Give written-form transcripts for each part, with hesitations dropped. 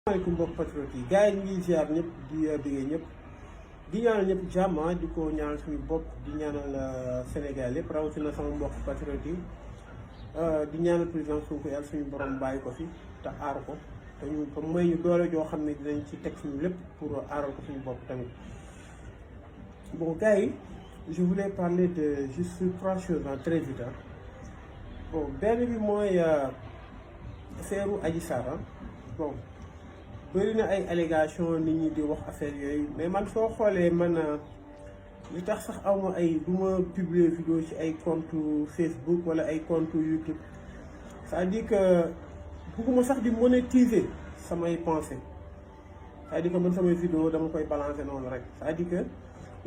maaleykum mbokk patriote yi gars yi ñu ngi ziar ñëpp di bëggee ñëpp di ñaanal ñëpp jàmm di ko ñaanal suñu bopp di ñaanal Sénégal yëpp rawatina sama mbokk patriote yi di ñaanal président Sonko yàlla suñu borom bàyyi ko fi te aar ko te ñu ko may ñu doole joo xam ne dinañ ci teg suñu lépp pour aaral ko suñu bopp tamit. Bon gars yi je voulais parler de juste 3 choses très vite. Bon benn bi mooy affaire Adji Sarr. Bon bëri na ay allégation nit ñi di wax affaire yooyu mais man soo xoolee man li tax sax awma ay du ma publier vidéo ci ay compte Facebook wala ay compte YouTube, c'est-à-dire que bugguma sax di monétiser samay pensées, c'est-à-dire que man samay vidéo dama koy balancer noonu rek, c'est-à-dire que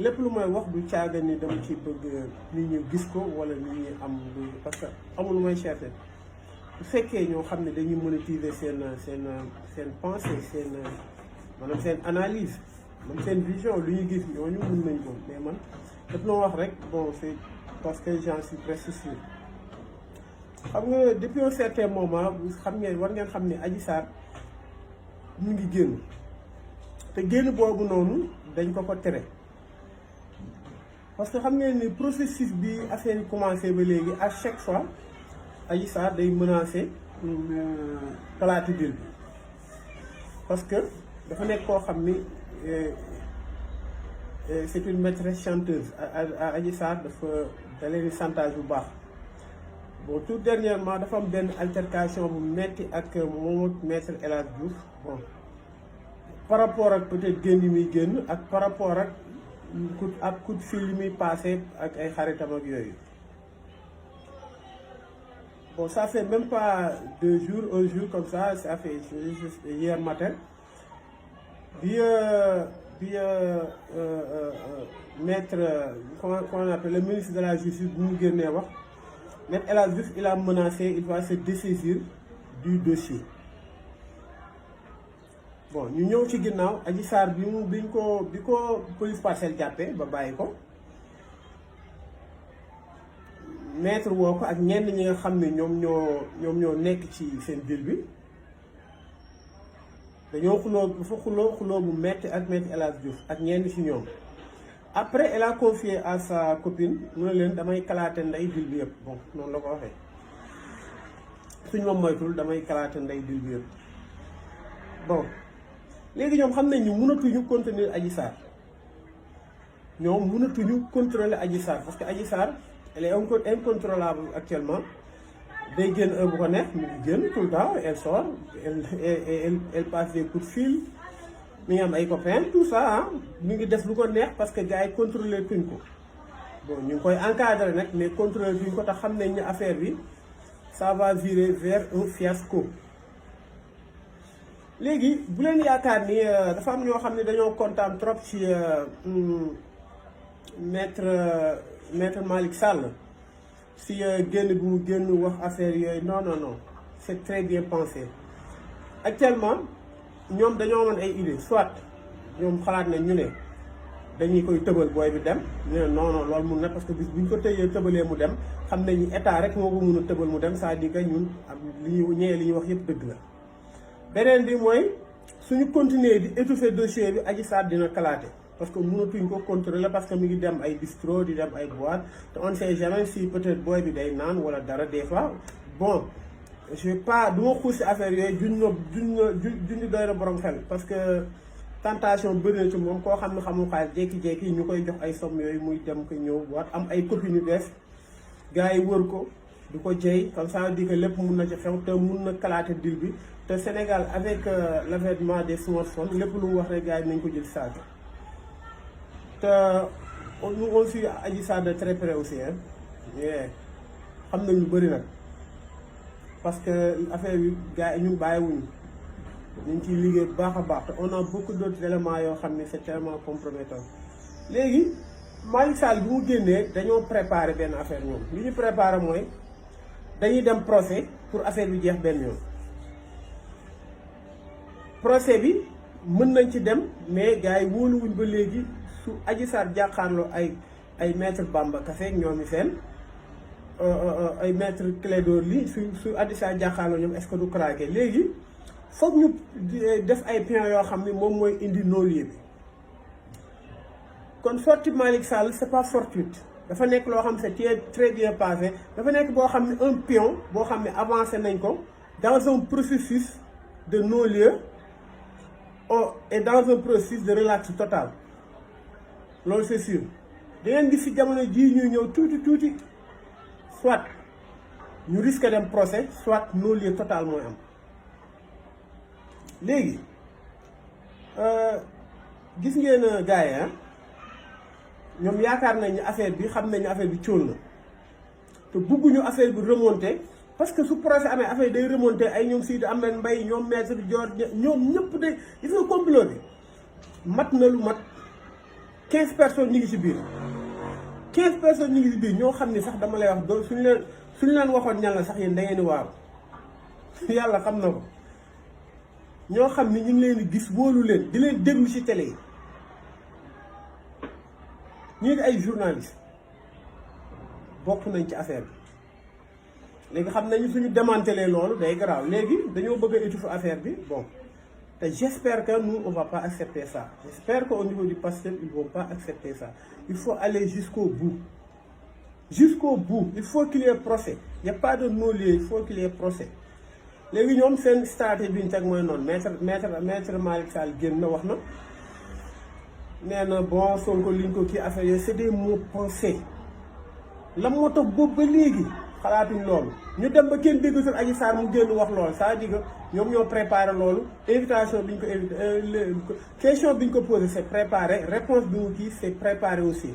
lépp lu may wax du caaga ni dama ci bëgg nit ñi gis ko wala nit ñi am lu, parce que amul lu may chercher. Bu fekkee ñoo xam ne dañuy monétiser seen pensée maanaam seen analyse même seen vision lu ñu gis ñooñu mën nañ ko, mais man daf loo wax rek bon c'est parce que j'en suis presque sûr. Xam nga depuis un certain moment xam ngeen war ngeen xam ne Adji Sarr mu ngi génn te génn boobu noonu dañ ko tere parce que xam ngeen ni processus bi affaire yi commencé ba léegi à chaque fois Adji Sarr day menacer kalaati dil bi parce que dafa nekk koo xam ni c'est une maîtresse chanteuse. Adji Sarr da leen di chantage bu baax. Bon tout dernièrement dafa am benn altercation bu metti ak moom ak maître El Hadji Diouf, bon par rapport ak peut-être génn yi muy génn ak par rapport ak coup de fil yi muy passé ak ay xaritam ak yooyu. Bon, ça fait même pas 2 jours, un jour comme ça fait juste hier matin. Maître, comment on appelle, le ministre de la Justice, Maître El Hadji Diouf, il a menacé, il va se dessaisir du dossier. Bon, ñu ñëw ci ginnaaw Adji Sarr bi ko police parcelle jàppee ba bàyyi ko. Maître woo ko ak ñenn ñi nga xam ne ñoom ñoo nekk ci seen biir bi dañoo xuloo bu metti ak Maître El Hadji Diouf ak ñenn ci ñoom. Après elle a confié à sa copine mu ne leen damay kalaate ndey dil bi yëpp, bon noonu la ko waxee suñ ma moytul damay kalaate ndey dil bi yëpp. Bon léegi ñoom xam nañ ñu mënatuñu contenir Adji Sarr, ñoom mënatuñu contrôler Adji Sarr parce que Adji Sarr elle est incontrôlable actuellement. Day génn heure bu ko neex mu ngi génn tout le temps, elle sort, elle passe des coups de fil, mi ngi am ay copains tout ça mi ngi def lu ko neex parce que gars yi contrôler tuñ ko. Bon ñu ngi koy encadrer nag mais contrôler tuñ ko te xam nañ ne affaire bi ça va virer vers un fiasco. Léegi bu leen yaakaar ni dafa am ñoo xam ne dañoo kontaan trop ci maître Malick Sall si génn bi mu génn wax affaire yooyu, non c'est très bien pensé. Actuellement ñoom dañoo amoon ay idées, soit ñoom xalaat nañ ñu ne dañuy koy tëbal booy bi dem ñu ne non loolu mun na parce que bis bu ñu ko tëbalee mu dem xam nañu état rek moo ko mun a tëbal mu dem, c'est-à-dire que ñun am li ñuy wax yëpp dëgg la. Beneen bi mooy suñu continuer di étouffer dossier bi Adji Sarr dina kalaate parce que mënatuñ ko contrôler parce que mi ngi dem ay bistrot di dem ay boîte te on ne sait jamais si peut-être booy bi day naan wala dara des fois. Bon je vais pas du ma xuus si affaire yooyu junj doy na borom xel parce que tentation bëri na ci moom koo xam ne xamul xaalis jékki-jékki ñu koy jox ay somme yooyu muy dem ko ñëw boîte am ay copines yu bees gars yi wër ko du ko jëy comme ça di que lépp mun na ci xew te mun na kalaate dil bi te Sénégal avec l'avènement des smartphones lépp lu mu wax rek gars yi nañ ko jël saaga te on suit Adji Sarr de très près aussi xam nañ lu bëri nag parce que affaire bi gars yi ñun bàyyiwuñu ñu ngi ciy liggéey bu baax a baax te on a beaucoup d'autres éléments yoo xam ne c'est tellement compromettant. Léegi Malick Sall bi mu génnee dañoo préparer benn affaire ñoom li ñu préparer mooy dañuy dem procès pour affaire bi jeex benn yoon. Procès bi mën nañ ci dem mais gars yi wóoluwuñ ba léegi su Adji Sarr jàkkaarloo ay maître Bamba Kassé ñoomi seen ay maître Clédor Ly su Adji Sarr jàkkaarloo ñoom est-ce que du craquer. Léegi foog ñu def ay plan yoo xam ni moom mooy indi non-lieu bi kon sortie Malick Sall c'est pas fortuite dafa nekk loo xam c'est très bien passé dafa nekk boo xam ne un pion boo xam ne avancé nañ ko dans un processus de non-lieu et dans un processus de relax total loolu c'est sûr da ngeen gis ci jamono jii ñuy ñëw tuuti soit ñu risque dem procès soit non-lieu total mooy am léegi gis ngeen gars yi ñoom yaakaar nañ ni affaire bi xam nañ ni affaire bi cóol na te bugguñu affaire bi remonter parce que su procès amee affaire day remonter ay ñoom Sidi Ahmed Mbaye ñoom maître Dior ñoom ñëpp de gis nga complot bi mat na lu mat 15 personnes ñu ngi ci biir 15 personnes ñu ngi ci biir ñoo xam ni sax dama lay wax doo suñu leen waxoon ñan la sax yéen da ngeen di waaru yàlla xam na ko ñoo xam ni ñu ngi leen di gis wóolu leen di leen déglu ci télé yi ñii di ay journalistes bokk nañ ci affaire bi léegi xam nañu suñu démantelé loolu day garaaw léegi dañoo bëgg a étouffer affaire bi bon te j'espère que nous on va pas accepter ça j'espère qu'au niveau du Pastef ils vont pas accepter ça il faut aller jusqu'au bout il faut qu'il y ait procès il y a pas de non-lieu il faut qu'il y ait procès léegi ñoom seen stratégie bi ñu teg mooy noonu maître Malick Sall génn na wax na nee na bon Sonko liñ ko kii affaire yooyu c'est des mots pensés la moo tax boobu ba léegi xalaatuñ loolu ñu dem ba kenn déggatul Adji Sarr mu génn wax loolu c'est-à-dire que ñoom ñoo préparé loolu invitation bi ñu ko invité question bi ñu ko posé c'est préparé réponse bi ñu kii c'est préparé aussi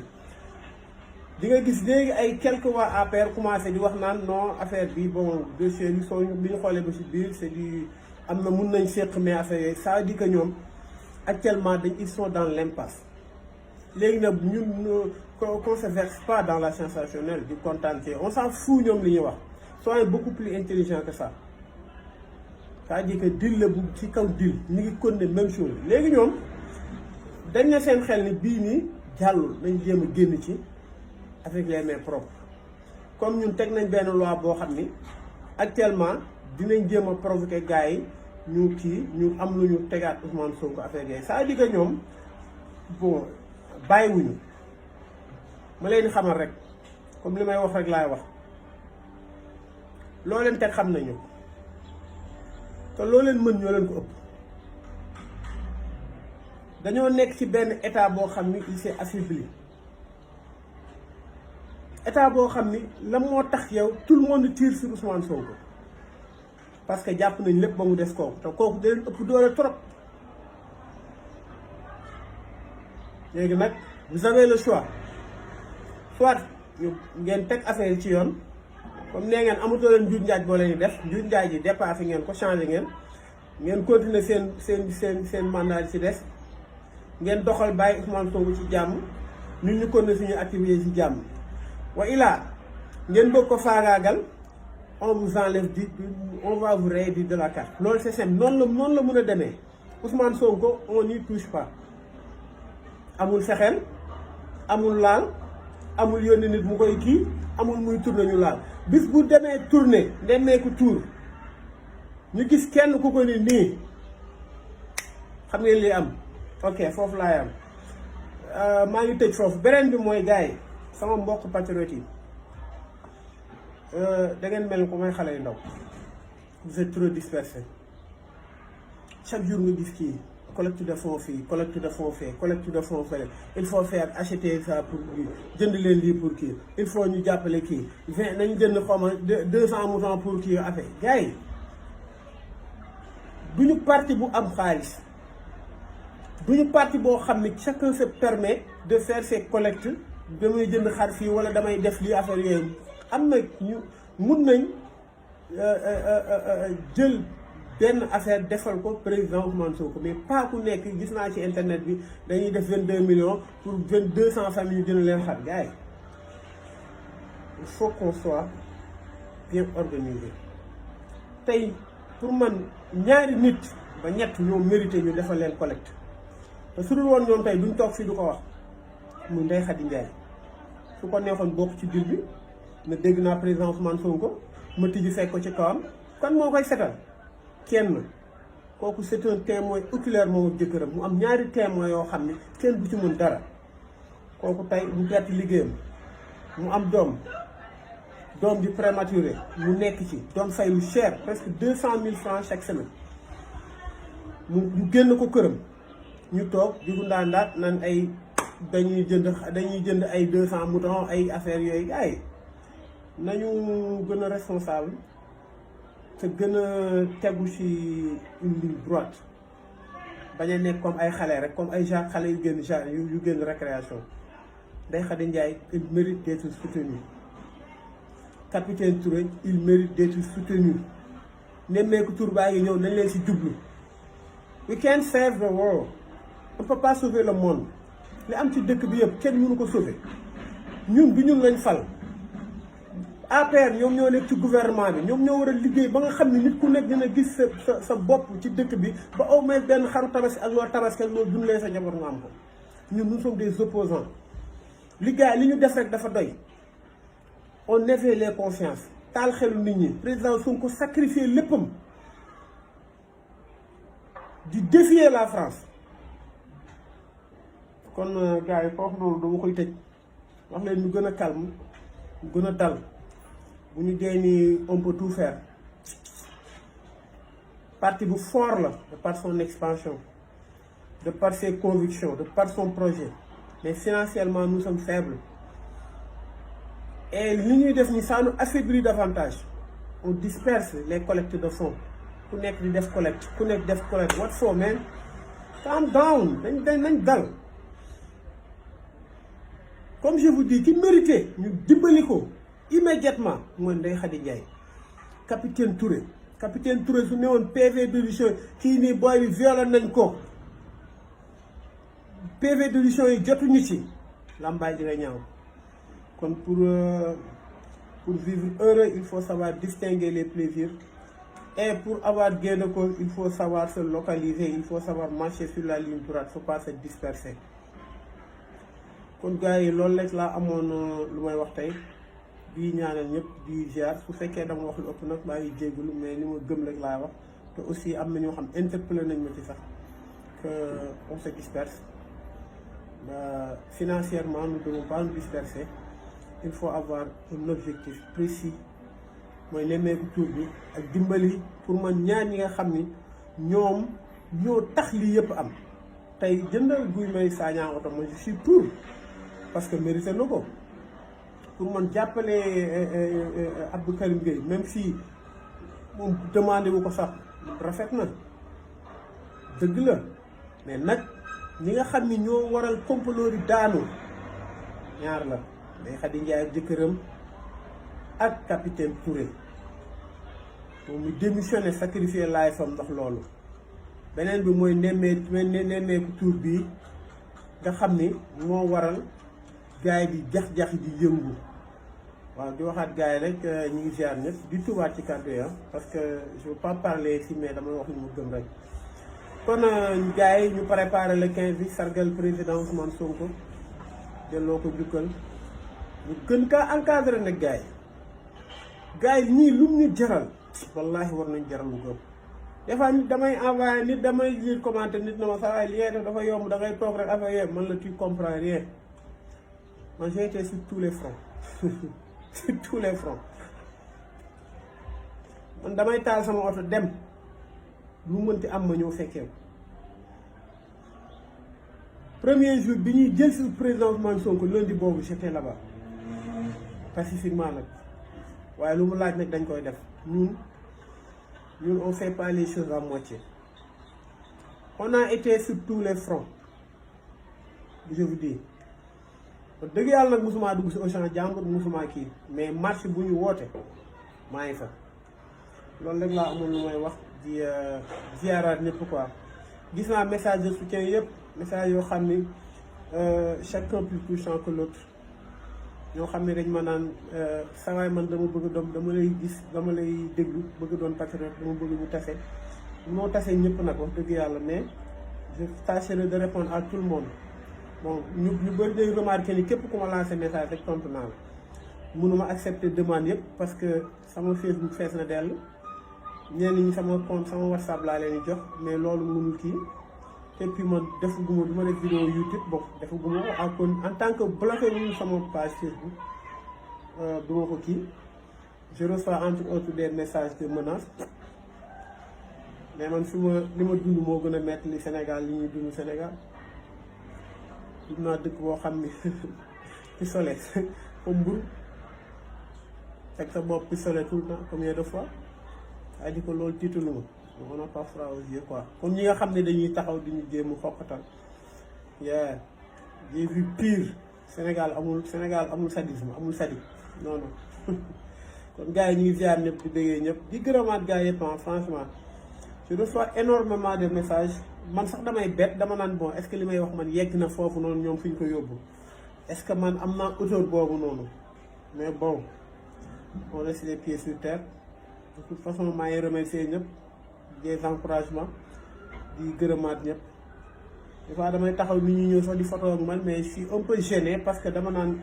di nga gis léegi ay quelques waa APR commencé di wax naan non affaire bi bon dossier bi soo bi ñu xoolee ba ci biir c'est du am na mun nañ séq mais affaire yooyu ça veut dire que ñoom actuellement ils sont dans l'impasse léegi nag ñun qu'on se verse pas dans la sensationnelle du contenté on s'en fout ñoom li ñuy wax soyez beaucoup plus intelligent que ça c'est-à-dire que deal la bu ci kaw deal ñu ngi continuer même chose léegi ñoom dañ na seen xel ni bii nii jàllul nañ jéem a génn ci avec les mains propres comme ñun teg nañ benn loi boo xam ni actuellement dinañ jéem a provoquer gars yi ñu ñu am lu ñu tegaat Ousmane Sonko affaire yooyu c'est-à-dire que ñoom bon bàyyiwuñu ma leen xamal rek comme li may wax rek laay wax loo leen teg xam nañu te loo leen mën ñoo leen ko ëpp dañoo nekk ci benn état boo xam ni il s'est affaibli état boo xam ni la moo tax yow tout le monde tire sur Ousmane Sonko parce que jàpp nañ lépp ba mu des kooku te kooku da leen ëpp doole trop léegi nag vous avez le choix soit ngeen teg affaire yi ci yoon comme nee ngeen amatoo leen njuuj njaaj boo leen di def njuuj njaaj yi dépassé ngeen ko changé ngeen continuer seen mandat yi ci des ngeen doxal bàyyi Ousmane Sonko ci jàmm ñun ñu continuer suñu activité ci jàmm wa ilaa ngeen bëgg ko faagaagal on vous enlève on va vous rayer de la carte loolu c'est simple noonu la mën a demee Ousmane Sonko on n'y touche pas amul fexeel amul laal amul yónni nit mu koy kii amul muy tourné ñu laal bis bu demee tourné nemmeeku tour ñu gis kenn ku ko ni nii xam ngeen li am ok foofu laay am maa ngi tëj foofu beneen bi mooy gars yi sama mbokk patriote yi da ngeen mel ko may xale yu ndaw vous êtes trop dispersé chaque jour nga gis kii collecte de fonds fii collecte de fonds fee collecte de fonds fële il faut faire acheter ça pour kii jënd leen lii pour kii il faut ñu jàppale kii nañu jënd xawma 200 moutons pour kii affaire gars yi du ñu parti bu am xaalis du ñu parti boo xam ne chacun se permet de faire ses collectes damay jënd xar fii wala damay def lii affaire yooyu am na ñu mun nañ jël benn affaire defal ko président Ousmane Sonko mais pas ku nekk gis naa ci internet bi dañuy def 22 millions pour 200 familles jënd leen xar gars yi il faut qu'on soit bien organisé tey pour man ñaari nit ba ñett ñoo mérité ñu defal leen collecte te su dul woon ñoom tey duñ toog fii du ko wax mu Ndeye Khady Ndiaye su ko neexoon bokk ci dil bi na dégg naa président Ousmane Sonko ma tijji fekk ko ci kawam kan moo koy setal kenn kooku c'est un témoin oculaire moom ak jëkkëram mu am ñaari témoin yoo xam ne kenn bu ci mun dara kooku tey mu perte liggéeyam mu am doom bi prématuré mu nekk ci doom fay lu cher presque 200 000 francs chaque semaine mu génn ko këram ñu toog di gundaandaat nan ay dañuy jënd ay 200 moutons ay affaires yooyu ay nañu gën a responsable te gën a tegu ci une ligne droite bañ a nekk comme ay xale rek comme ay xale yu génn récréation. Ndeye Khady Ndiaye il mérite d'être soutenu. Capitaine Touré il mérite d'être soutenu. Nemmeeku Tour baa ngi ñëw nañ leen ci jublu. We can't save the world. On peut pas sauver le monde. li am ci dëkk bi yëpp kenn mënu ko sauver ñun bi ñun lañ fal. APR ñoom ñoo nekk ci gouvernement bi ñoom ñoo war a liggéey ba nga xam ne nit ku nekk dina gis sa bopp ci dëkk bi ba au moins benn xaru tabaski ak loolu tabaski ak loolu dundalee sa njaboot nga am ko ñun nous sommes des opposants li ñu def rek dafa doy on éveille les consciences taal xelu nit ñi président Sonko sacrifier léppam di défier la France kon gars yi foofu loolu dama koy tëj wax leen ñu gën a calme ñu gën a dal bu ñu dee ni on peut tout faire parti bu fort la de par son expansion de par ses convictions de par son projet mais financièrement nous sommes faibles et li ñuy def ni ça nous affaiblit davantage on disperse les collectes de fonds ku nekk di def collecte ku nekk def collecte what for man calm down nañ dal comme je vous dis ki mérité ñu dimbali ko immédiatement mooy Ndeye Khady Ndiaye capitaine Touré su newoon PV d'audition kii nii booy bi violé nañ ko PV d'audition yi jotuñu ci lambaay dina ñaaw kon pour vivre heureux il faut savoir distinguer les plaisirs et pour avoir gain de cause il faut savoir se localiser il faut savoir marcher sur la ligne droite faut pas se disperser kon gars yi loolu rek laa amoon lu may wax tey di ñaanal ñëpp di ziar su fekkee dama wax lu ëpp nag maa ngi jégalu mais li ma gëm rek laa wax te aussi am na ñoo xam interpellé nañ ma ci sax que on se disperse financièrement nous ne devons pas nous disperser il faut avoir un objectif précis mooy nemmeeku tur bi ak dimbali pour man ñaar ñi nga xam ni ñoom ñoo tax lii yëpp am tey jëndal Guy Marius Sagna oto moi je suis pour parce que mérité na ko pour man jàppale Abdou Karim Gueye même si moom demandé wu ko sax rafet na dëgg la mais nag ñi nga xam ni ñoo waral complot yi daanu ñaar la Ndeye Khady Ndiaye ak jëkkëram ak capitaine Touré moom mu démissionné sacrifier laay fam ndax loolu beneen bi mooy nemmeeku tur bii nga xam ni moo waral gars yi di jax-jax di yëngu waaw di waxaat gars yi rek ñu ngi ziar ñëpp di tubaat ci kàddu ya parce que je veux pas parler ici mais damay wax ni mu gëm rek kon gars yi ñu préparé le 15 bi sargal président Ousmane Sonko delloo ko njukkal ñu gën kaa encadré nag gars yi ñii lu mu ñu jaral wallahi war nañ jaral lu ko des fois nit damay envoyé nit damay lire commenter nit na ma saa waay li ngay def dafa yomb da ngay toog rek affaire yooyu man la tu comprends rien man j'ai été sur tous les fronts sur tous les fronts man damay taal sama oto dem lu mënti am ma ñëw fekkee premier jour bi ñuy jël si président Ousmane Sonko lundi boobu j'étais là-bas pacifiquement nag waaye lu mu laaj nag dañ koy def ñun on fait pas les choses à moitié on a été sur tous les fronts je vous dis dëgg yàlla nag mosuma dugg si Auchan jàmbur mosuma kii mais marché bu ñu woote maa ngi fa loolu rek laa amoon lu may wax di ziaraat ñëpp quoi gis naa message de soutien yëpp message yoo xam ni chacun plus touchant que l'autre ñoo xam ne dañ ma naan sawaay man dama bëgg doom dama lay gis dama lay déglu bëgg doon patriote dama bëgg ñu tase moo tase ñëpp nag wax dëgg yàlla mais je tâcherai de répondre à tout le monde bon ñu bëri day remarqué ni képp ku ma lancé message rek tontu naa la mënuma accepter demande yëpp parce que sama Facebook fees na dell ñenn ñi sama compte sama WhatsApp laa leen di jox mais loolu mënul kii te puis man defaguma du ma def vidéo YouTube bokk defaguma ko en tant que bloqué wuñu sama page Facebook du ma ko kii je reçois entre autres des messages de menaces mais man fi ma li ma dund moo gën a metti li Sénégal li ñuy dund Sénégal dund naa dëkk boo xam ni pistolet comme mburu teg sa bopp pistolet tout le temps combien de fois ay di ko loolu tiitalu ma on n'a pas froid aux yeux quoi comme ñi nga xam ne dañuy taxaw di ñu jéem a xokkatal yeah j'ai vu pire Sénégal amul sadisme amul sadi non non kon gars yi ñu ngi ziar ñëpp di déggee ñëpp di gërëmaat gars yëpp franchement je reçois énormément de messages man sax damay bett dama naan bon est-ce que li may wax man yegg na foofu noonu ñoom fi ñu ko yóbbu est-ce que man am naa auteur boobu noonu mais bon on laisse les pieds sur terre de toute façon maa ngi remercier ñëpp des encouragements di gërëmaat ñëpp des fois damay taxaw nit ñi ñëw sax di photo ak man mais je suis un peu gêné parce que dama naan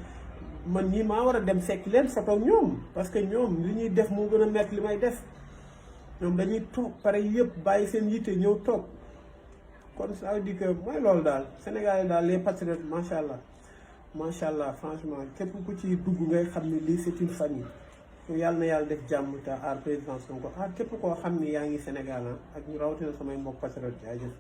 man ñii maa war a dem fekk leen photo ak ñoom parce que ñoom li ñuy def moo gën a metti li may def ñoom dañuy toog pare yëpp bàyyi seen yitte ñëw toog kon ça veut dire que mooy loolu daal Sénégal yi daal les patriotes macha allah franchement képp ku ci dugg ngay xam ni lii c'est une famille yàlla na yàlla def jàmm te aar président Sonko aar képp koo xam ni yaa ngi Sénégal ak ñu rawatina samay mbokk patriote jaajëf